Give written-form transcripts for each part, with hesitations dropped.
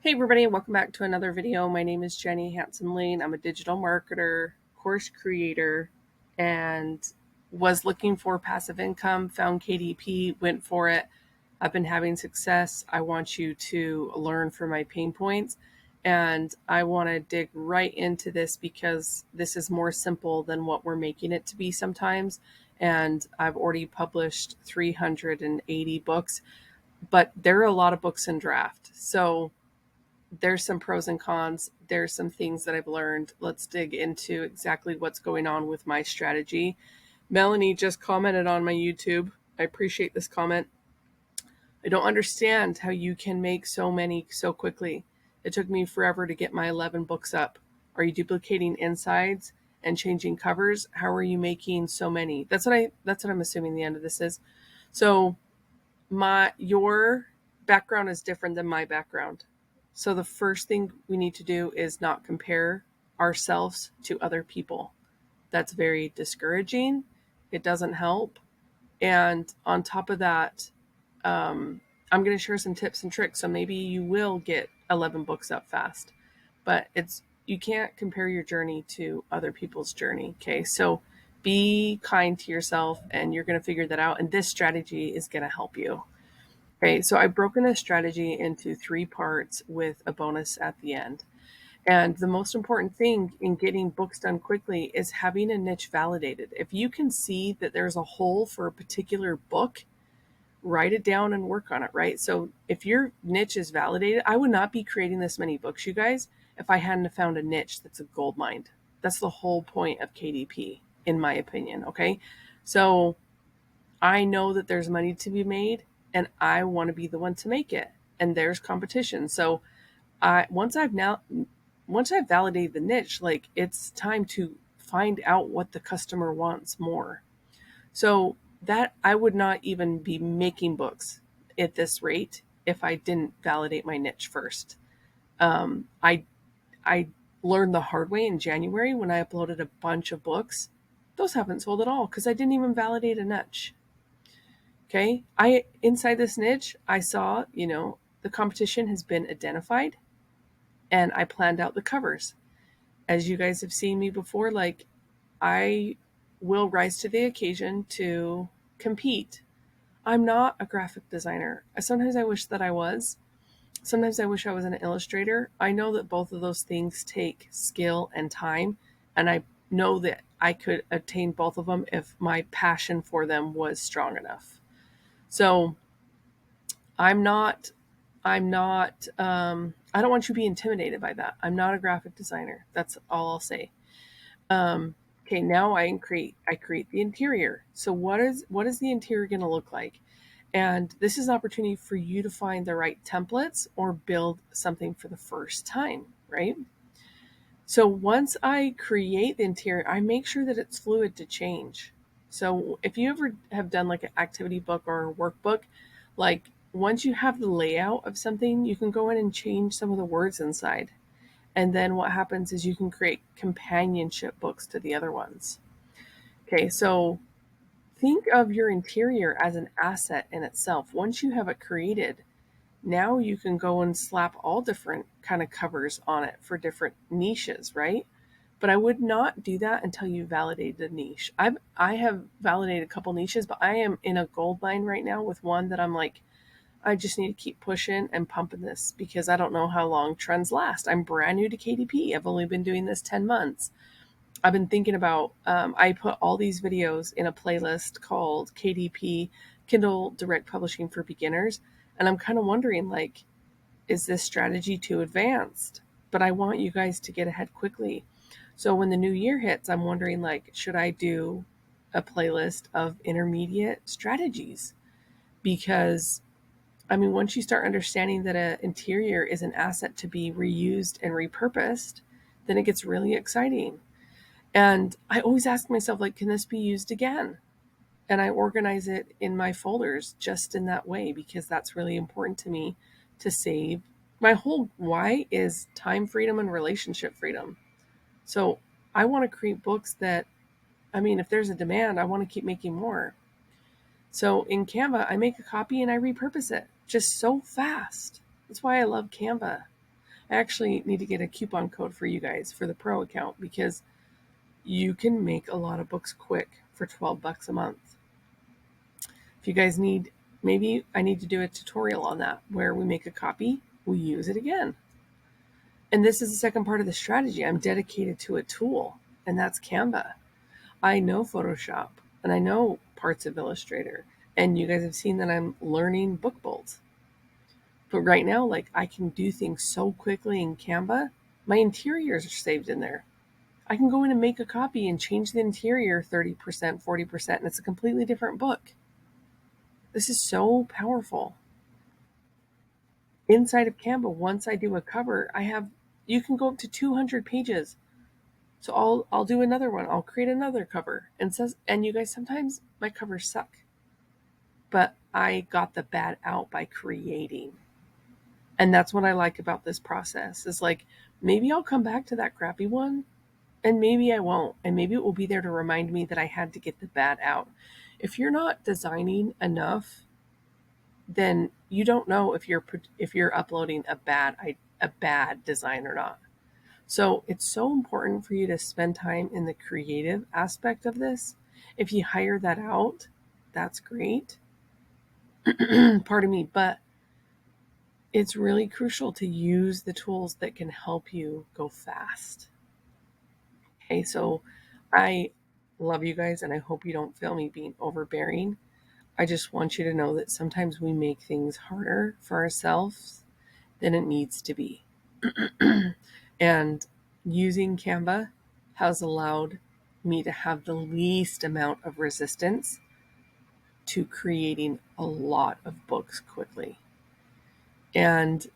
Hey everybody, and welcome back to another video. My name is Jenny Hanson-Lane. I'm a digital marketer, course creator, and was looking for passive income, found KDP, went for it. I've been having success. I want you to learn from my pain points, and I want to dig right into this because this is more simple than what we're making it to be sometimes. And I've already published 380 books, but there are a lot of books in draft. So there's some pros and cons. There's some things that I've learned. Let's dig into exactly what's going on with my strategy. Melanie just commented on my YouTube. I appreciate this comment. I don't understand how you can make so many so quickly. It took me forever to get my 11 books up. Are you duplicating insides and changing covers? How are you making so many? That's what I'm assuming the end of this is. So your background is different than my background. So the first thing we need to do is not compare ourselves to other people. That's very discouraging. It doesn't help. And on top of that, I'm going to share some tips and tricks. So maybe you will get 11 books up fast, but you can't compare your journey to other people's journey. Okay. So be kind to yourself and you're going to figure that out. And this strategy is going to help you. Okay, so I've broken this strategy into 3 parts with a bonus at the end. And the most important thing in getting books done quickly is having a niche validated. If you can see that there's a hole for a particular book, write it down and work on it, right? So if your niche is validated, I would not be creating this many books, you guys, if I hadn't found a niche that's a gold mine. That's the whole point of KDP, in my opinion, okay? So I know that there's money to be made and I want to be the one to make it. And there's competition. So I once I've validated the niche, like it's time to find out what the customer wants more. So that I would not even be making books at this rate if I didn't validate my niche first. I learned the hard way in January when I uploaded a bunch of books. Those haven't sold at all because I didn't even validate a niche. Okay. Inside this niche, I saw, the competition has been identified and I planned out the covers. As you guys have seen me before, like I will rise to the occasion to compete. I'm not a graphic designer. Sometimes I wish that I was. Sometimes I wish I was an illustrator. I know that both of those things take skill and time, and I know that I could attain both of them if my passion for them was strong enough. So I'm not, I don't want you to be intimidated by that. I'm not a graphic designer. That's all I'll say. Okay, now I create the interior. So what is the interior going to look like? And this is an opportunity for you to find the right templates or build something for the first time, right? So once I create the interior, I make sure that it's fluid to change. So if you ever have done like an activity book or a workbook, like once you have the layout of something, you can go in and change some of the words inside. And then what happens is you can create companionship books to the other ones. Okay, so think of your interior as an asset in itself. Once you have it created, now you can go and slap all different kind of covers on it for different niches, right? But I would not do that until you validate the niche. I have validated a couple niches, but I am in a gold mine right now with one that I'm like, I just need to keep pushing and pumping this because I don't know how long trends last. I'm brand new to KDP. I've only been doing this 10 months. I've been thinking about, I put all these videos in a playlist called KDP, Kindle Direct Publishing for Beginners. And I'm kind of wondering, like, is this strategy too advanced? But I want you guys to get ahead quickly. So when the new year hits, I'm wondering, like, should I do a playlist of intermediate strategies? Because I mean, once you start understanding that an interior is an asset to be reused and repurposed, then it gets really exciting. And I always ask myself, like, can this be used again? And I organize it in my folders just in that way because that's really important to me to save. My whole why is time freedom and relationship freedom. So I want to create books that, I mean, if there's a demand, I want to keep making more. So in Canva, I make a copy and I repurpose it just so fast. That's why I love Canva. I actually need to get a coupon code for you guys for the pro account, because you can make a lot of books quick for $12 a month. If you guys need, maybe I need to do a tutorial on that where we make a copy, we use it again. And this is the second part of the strategy. I'm dedicated to a tool, and that's Canva. I know Photoshop and I know parts of Illustrator, and you guys have seen that I'm learning book bolts. But right now, like, I can do things so quickly in Canva. My interiors are saved in there. I can go in and make a copy and change the interior 30%, 40%, and it's a completely different book. This is so powerful. Inside of Canva, once I do a cover, you can go up to 200 pages. So I'll do another one. I'll create another cover. And you guys, sometimes my covers suck, but I got the bad out by creating. And that's what I like about this process, is like, maybe I'll come back to that crappy one, and maybe I won't. And maybe it will be there to remind me that I had to get the bad out. If you're not designing enough, then you don't know if you're uploading a bad design or not. So it's so important for you to spend time in the creative aspect of this. If you hire that out, that's great. Pardon me, but it's really crucial to use the tools that can help you go fast. Okay, so I love you guys, and I hope you don't feel me being overbearing. I just want you to know that sometimes we make things harder for ourselves than it needs to be. And using Canva has allowed me to have the least amount of resistance to creating a lot of books quickly. And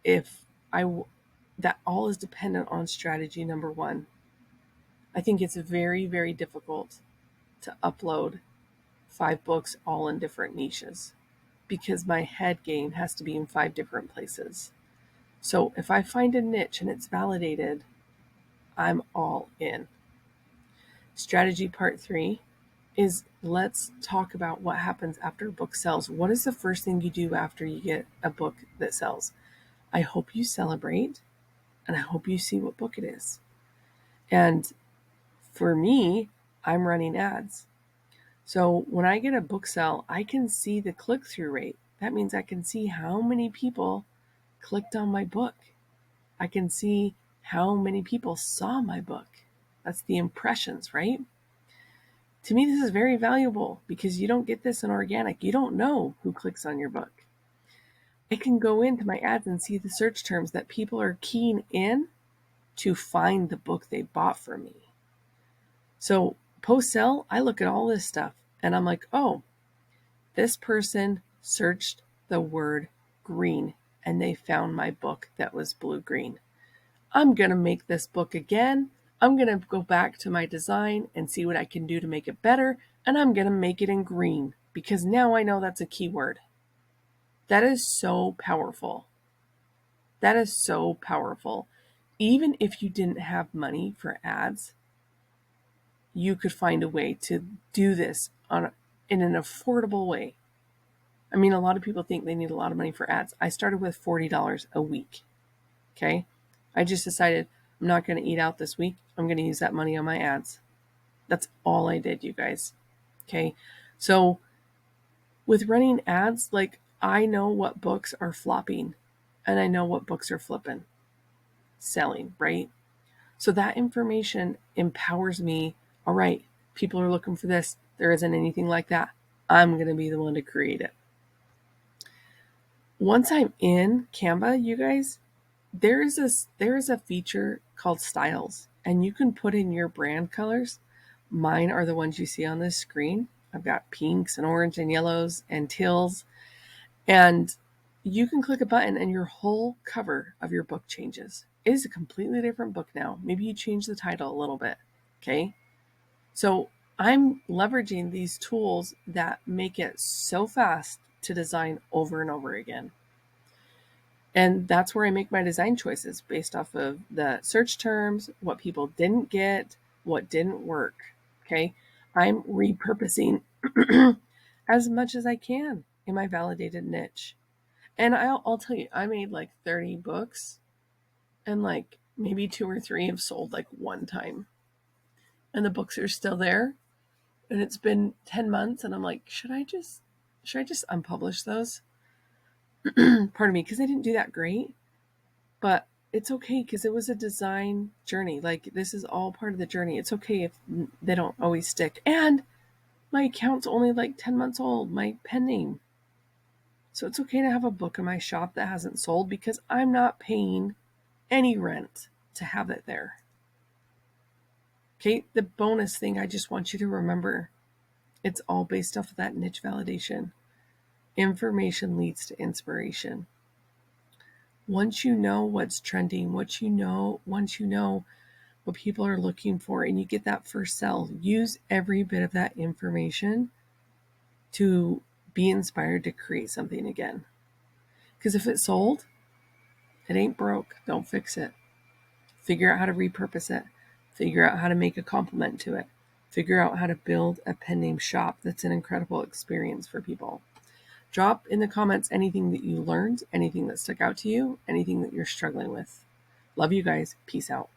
that all is dependent on strategy number one. I think it's very, very difficult to upload 5 books all in different niches, because my head game has to be in 5 different places. So if I find a niche and it's validated, I'm all in. Strategy part 3 is, let's talk about what happens after a book sells. What is the first thing you do after you get a book that sells? I hope you celebrate, and I hope you see what book it is. And for me, I'm running ads. So when I get a book sell, I can see the click-through rate. That means I can see how many people clicked on my book. I can see how many people saw my book. That's the impressions, right? To me, this is very valuable, because you don't get this in organic. You don't know who clicks on your book. I can go into my ads and see the search terms that people are keying in to find the book they bought from me. So post-sell, I look at all this stuff and I'm like, oh, this person searched the word green and they found my book that was blue-green. I'm going to make this book again. I'm going to go back to my design and see what I can do to make it better. And I'm going to make it in green, because now I know that's a keyword. That is so powerful. That is so powerful. Even if you didn't have money for ads, you could find a way to do this in an affordable way. I mean, a lot of people think they need a lot of money for ads. I started with $40 a week. Okay. I just decided I'm not going to eat out this week. I'm going to use that money on my ads. That's all I did, you guys. Okay. So with running ads, like, I know what books are flopping and I know what books are flipping, selling, right? So that information empowers me. All right, people are looking for this. There isn't anything like that. I'm going to be the one to create it. Once I'm in Canva, you guys, there is a feature called styles, and you can put in your brand colors. Mine are the ones you see on this screen. I've got pinks and orange and yellows and teals, and you can click a button and your whole cover of your book changes. It is a completely different book now. Maybe you change the title a little bit. Okay. So I'm leveraging these tools that make it so fast to design over and over again. And that's where I make my design choices, based off of the search terms, what people didn't get, what didn't work. Okay. I'm repurposing as much as I can in my validated niche. And I'll tell you, I made like 30 books and like maybe 2 or 3 have sold like one time. And the books are still there. And it's been 10 months and I'm like, should I just unpublish those? Pardon me, because they didn't do that great. But it's okay because it was a design journey. Like, this is all part of the journey. It's okay if they don't always stick. And my account's only like 10 months old, my pen name. So it's okay to have a book in my shop that hasn't sold because I'm not paying any rent to have it there. Okay, the bonus thing I just want you to remember, it's all based off of that niche validation. Information leads to inspiration. Once you know what's trending, once you know what people are looking for, and you get that first sell, use every bit of that information to be inspired to create something again. Because if it's sold, it ain't broke. Don't fix it. Figure out how to repurpose it. Figure out how to make a complement to it. Figure out how to build a pen name shop that's an incredible experience for people. Drop in the comments anything that you learned, anything that stuck out to you, anything that you're struggling with. Love you guys. Peace out.